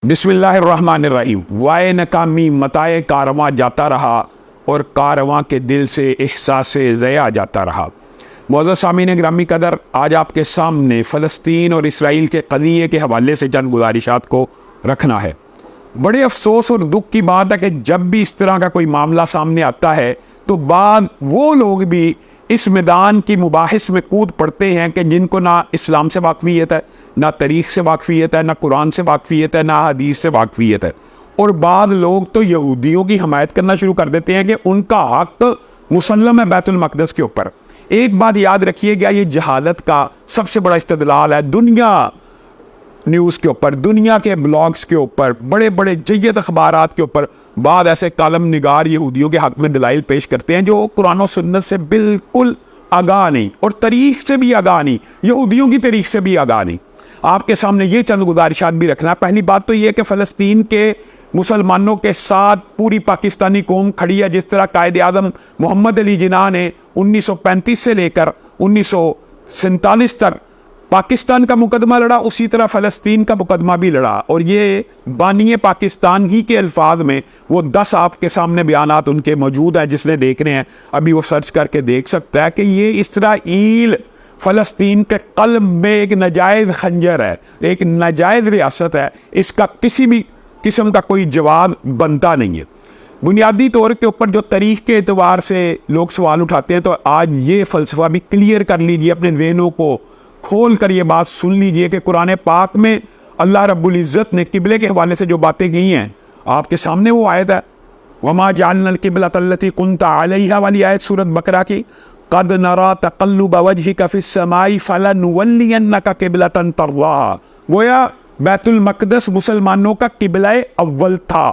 बिस्मिल्लाहिर्रहमानिर्रहीम। वाए नकामी मताए कारवां जाता रहा और कारवां के दिल से एहसास ज़या जाता रहा। मौज़ूद सामीन ग्रामी कदर, आज आपके सामने फ़लस्तीन और इसराइल के क़ज़िये के हवाले से चंद गुज़ारिशात को रखना है। बड़े अफसोस और दुख की बात है कि जब भी इस तरह का कोई मामला सामने आता है तो बाद वो लोग भी इस मैदान की मुबाहिस में कूद पड़ते हैं कि जिनको ना इस्लाम से वाकफियत है, ना तारीख़ से वाकफियत है, ना कुरान से वाकफियत है, ना हदीस से वाकफियत है। और बाद लोग तो यहूदियों की हमायत करना शुरू कर देते हैं कि उनका हक मुसल्लम है बैतुल मक़दस के ऊपर। एक बात याद रखिएगा, ये जहालत का सबसे बड़ा इस्तदलाल है। दुनिया न्यूज़ के ऊपर, दुनिया के ब्लॉग्स के ऊपर, बड़े बड़े जय्यद अखबारात के ऊपर बाद ऐसे कालम निगार यहूदियों के हक में दलाइल पेश करते हैं जो कुरान और सुन्नत से बिल्कुल आगाह नहीं और तारीख से भी आगाह नहीं, यहूदियों की तारीख से भी आगाह नहीं। आपके सामने ये चंद गुजारिशात भी रखना। पहली बात तो ये कि फ़लस्तीन के मुसलमानों के साथ पूरी पाकिस्तानी कौम खड़ी है। जिस तरह कायद आज़म मोहम्मद अली जिन्ना ने 1935 से लेकर 1947 तक पाकिस्तान का मुकदमा लड़ा, उसी तरह फ़लस्तीन का मुकदमा भी लड़ा। और ये बानिए पाकिस्तान ही के अल्फाज में वो 10 आपके सामने बयानात उनके मौजूद हैं। जिसने देख रहे हैं अभी वो सर्च करके देख सकता है कि ये इसराइल फ़लस्तीन के क़ल्ब में एक नाजायज़ खंजर है, एक नाजायज़ रियासत है। इसका किसी भी किस्म का कोई जवाब बनता नहीं है। बुनियादी तौर के ऊपर जो तारीख़ के एतबार से लोग सवाल उठाते हैं, तो आज ये फ़लसफ़ा भी क्लियर कर लीजिए, अपने ज़हनों को खोल कर ये बात सुन लीजिए कि कुरान पाक में अल्लाह रब्बुल इज़्ज़त ने किबले के हवाले से जो बातें की हैं आपके सामने वो आयत है, वमा जअलनल क़िबलतल्लती कुन्ता अलैहा वाली आयत सूरत बकरा की, क़द नरा तक़ल्लुब वजहिका फ़िस समाई फ़लनुवल्लियन्नका क़िबलतन तर्ज़ाहा। गोया बैतुल मक़दस मुसलमानों का किबला अव्वल था।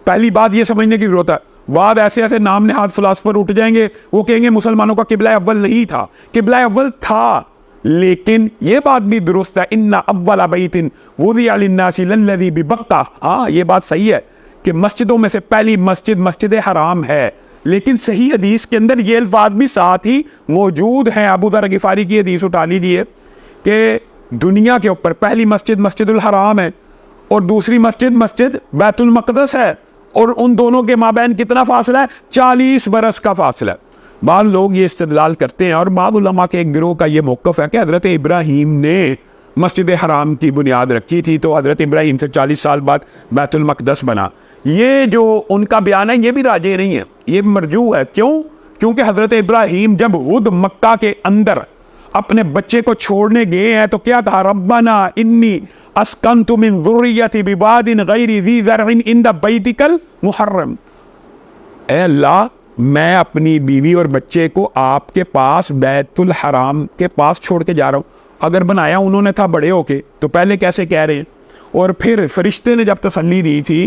पहली बात ये समझने की ज़रूरत है। बाद ऐसे ऐसे नाम नहाद फ़िलासफ़र उठ जाएंगे, वो कहेंगे मुसलमानों का किबला अव्वल नहीं था। किबला अव्वल था, लेकिन ये बात भी दुरुस्त है, इन्ना अव्वल बैतिन वुदिअ लिन्नासि लल्लज़ी बिबक्का। हाँ, ये बात सही है कि मस्जिदों में से पहली मस्जिद मस्जिद हराम है, लेकिन सही हदीस के अंदर ये अल्फाज भी साथ ही मौजूद हैं। अबू ज़र ग़िफ़ारी की हदीस उठा लीजिए कि दुनिया के ऊपर पहली मस्जिद मस्जिदुल हराम है और दूसरी मस्जिद मस्जिद बैतुल मक़दस है, और उन दोनों के माबैन कितना फासला है? 40 बरस का फासला है। बाद लोग ये इस्तेदलाल करते हैं और बाद उलमा के एक गिरोह का ये मौक़िफ़ है कि हज़रत इब्राहीम ने मस्जिद हराम की बुनियाद रखी थी, तो हज़रत इब्राहीम से 40 साल बाद बैतुल मक़दस बना। ये जो उनका बयान है ये भी राजे नहीं है, ये मरजू है। क्यों? क्योंकि हज़रत इब्राहीम जब खुद मक्का के अंदर अपने बच्चे को छोड़ने गए हैं तो क्या कहा? रब्बना इन्नी अस्कन्तु मिन ज़ुर्रिय्यती बिवादिन गैरि ज़ी ज़रअन इंद बैतिकल मुहर्रम। ऐ अल्लाह, मैं अपनी बीवी और बच्चे को आपके पास बैतुल हराम के पास छोड़ के जा रहा हूँ। अगर बनाया उन्होंने था बड़े होके तो पहले कैसे कह रहे हैं? और फिर फरिश्ते ने जब तसल्ली दी थी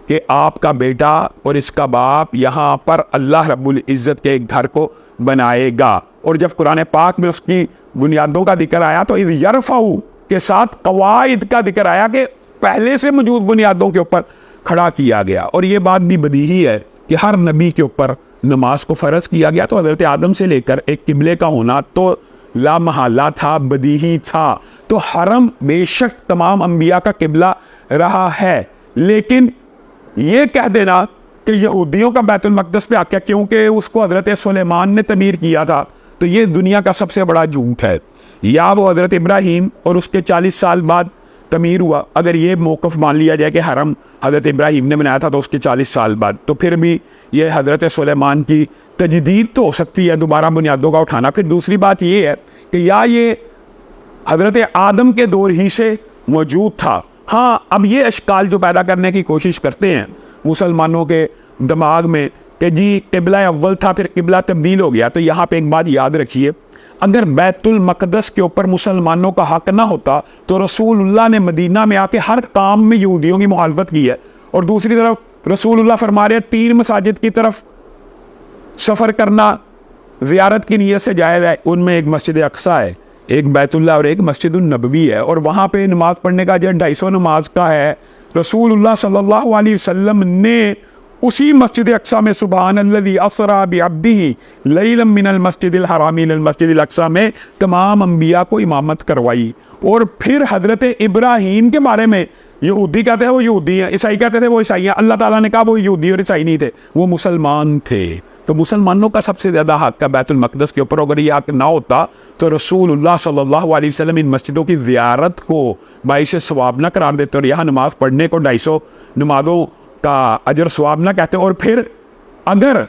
कि आपका बेटा और इसका बाप यहाँ पर अल्लाह रब्बुल इज़्ज़त के एक घर को बनाएगा, और जब कुरान पाक में उसकी बुनियादों का जिक्र आया तो इज़ यरफ़उ के साथ कवाइद का जिक्र आया कि पहले से मौजूद बुनियादों के ऊपर खड़ा किया गया। और ये बात भी बदीही है कि हर नबी के ऊपर नमाज को फ़र्ज किया गया, तो हज़रत आदम से लेकर एक किबले का होना तो ला महल्ला था, बदीही था। तो हरम बेशक तमाम अंबिया का किबला रहा है, लेकिन ये कह देना कि यहूदियों का बैतुल मक़दस पे आके क्योंकि उसको हज़रत सुलेमान ने तमीर किया था, तो ये दुनिया का सबसे बड़ा झूठ है। या वो हज़रत इब्राहीम और उसके 40 साल बाद तमीर हुआ, अगर ये मौक़िफ़ मान लिया जाए कि हरम हज़रत इब्राहीम ने बनाया था तो उसके 40 साल बाद, तो फिर भी ये हज़रत सुलेमान की तजदीद तो हो सकती है, दोबारा बुनियादों का उठाना। फिर दूसरी बात ये है कि या ये हज़रत आदम के दौर ही से मौजूद था। हाँ, अब ये अश्काल जो पैदा करने की कोशिश करते हैं मुसलमानों के दिमाग में कि जी किबला अव्वल था फिर किबला तब्दील हो गया, तो यहाँ पे एक बात याद रखिए, अगर बैतुल मक़दस के ऊपर मुसलमानों का हक ना होता तो रसूलुल्लाह ने मदीना में आके हर काम में यहूदियों की मुखालफत की है। और दूसरी तरफ रसूलुल्लाह फरमा रहे हैं 3 मसाजिद की तरफ सफ़र करना ज़ियारत की नीयत से जायज़ है। उनमें एक मस्जिद अक्सा है, एक बैतुल्लाह और एक मस्जिदुन नबवी है, और वहाँ पे नमाज़ पढ़ने का जो 250 नमाज का है, रसूलुल्लाह सल्लल्लाहु अलैहि वसल्लम ने उसी मस्जिद अक्सा में सुबहानल्लज़ी असरा बिअब्दिही लैलन मिनल मस्जिदिल हरामी इलल मस्जिदिल अक्सा में तमाम अंबिया को इमामत करवाई। और फिर हज़रत इब्राहीम के बारे में यहूदी कहते हैं वो यहूदी हैं, ईसाई कहते थे वो ईसाई हैं। अल्लाह ताला ने कहा वो यहूदी और ईसाई नहीं थे, वो मुसलमान थे। तो मुसलमानों का सबसे ज़्यादा हक है बैतुल मक़दस के ऊपर। अगर ये हक ना होता तो रसूलुल्लाह सल्लल्लाहु अलैहि वसल्लम इन मस्जिदों की ज़ियारत को बाइस सवाब ना करार देते और यहाँ नमाज़ पढ़ने को 250 नमाज़ों का अजर सवाब ना कहते। और फिर अगर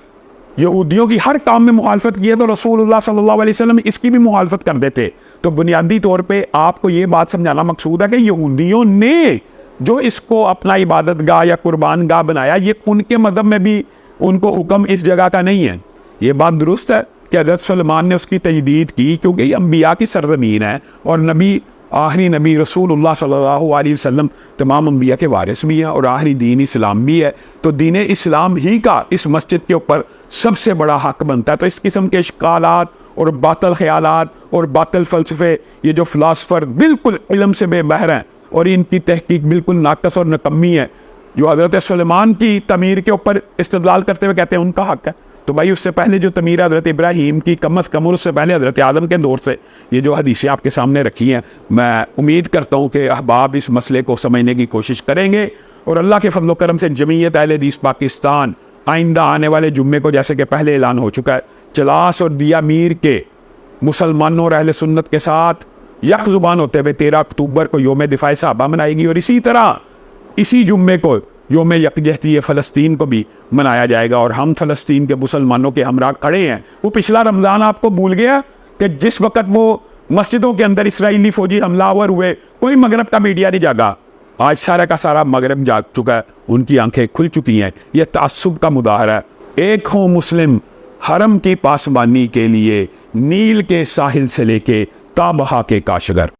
यहूदियों की हर काम में मुखालफत की है तो रसूलुल्लाह सल्लल्लाहु अलैहि वसल्लम इसकी भी मुखालफत कर देते। तो बुनियादी तौर पे आपको ये बात समझाना मकसूद है कि यहूदियों ने जो इसको अपना इबादत गाह या कुर्बान गाह बनाया, ये उनके मज़हब में भी उनको हुक्म इस जगह का नहीं है। ये बात दुरुस्त है कि हज़रत सुलेमान ने उसकी तजदीद की, क्योंकि ये अम्बिया की सरज़मीन है और नबी आखिरी नबी रसूलुल्लाह सल्लल्लाहु अलैहि वसल्लम तमाम अम्बिया के वारिस भी हैं और आखिरी दीन इस्लाम भी है। तो दीन इस्लाम ही का इस मस्जिद के ऊपर सबसे बड़ा हक बनता है। तो इस किस्म के इश्कालात और बातिल ख्यालात और बातिल फ़लसफ़े, ये जो फ़िलासफ़र बिल्कुल इल्म से बेबहर हैं और इनकी तहकीक बिल्कुल नाक़स और नकम्मी है, जो हज़रत सुलेमान की तमीर के ऊपर इस्तिदलाल करते हुए कहते हैं उनका हक है। तो भाई उससे पहले जो तमीर हज़रत इब्राहीम की कम अज़ कम, उससे पहले हज़रत आदम के दौर से ये जो हदीसें आपके सामने रखी हैं, मैं उम्मीद करता हूँ कि अहबाब इस मसले को समझने की कोशिश करेंगे और अल्लाह के फज़ल व करम से जमीयत अहले हदीस पाकिस्तान आइंदा आने वाले जुम्मे को, जैसे कि पहले ऐलान हो चुका है, चलास और दिया मीर के मुसलमानों और अहले सुन्नत के साथ यक ज़ुबान होते हुए 13 अक्टूबर को योम दिफ़ाए सहाबा मनाएगी और इसी तरह इसी जुम्मे को योम यकजहती फ़लस्तीन को भी मनाया जाएगा। और हम फ़लस्तीन के मुसलमानों के हमरा खड़े हैं। वो पिछला रमज़ान आपको भूल गया कि जिस वक़्त वो मस्जिदों के अंदर इसराइली फ़ौजी हमलावर हुए, कोई मगरब का मीडिया नहीं जागा। आज सारा का सारा मगरब जाग चुका है, उनकी आंखें खुल चुकी हैं। यह तअस्सुब का मुदाहरा है। एक हो मुस्लिम हरम की पासबानी के लिए, नील के साहिल से लेके ताबहा के काशगर।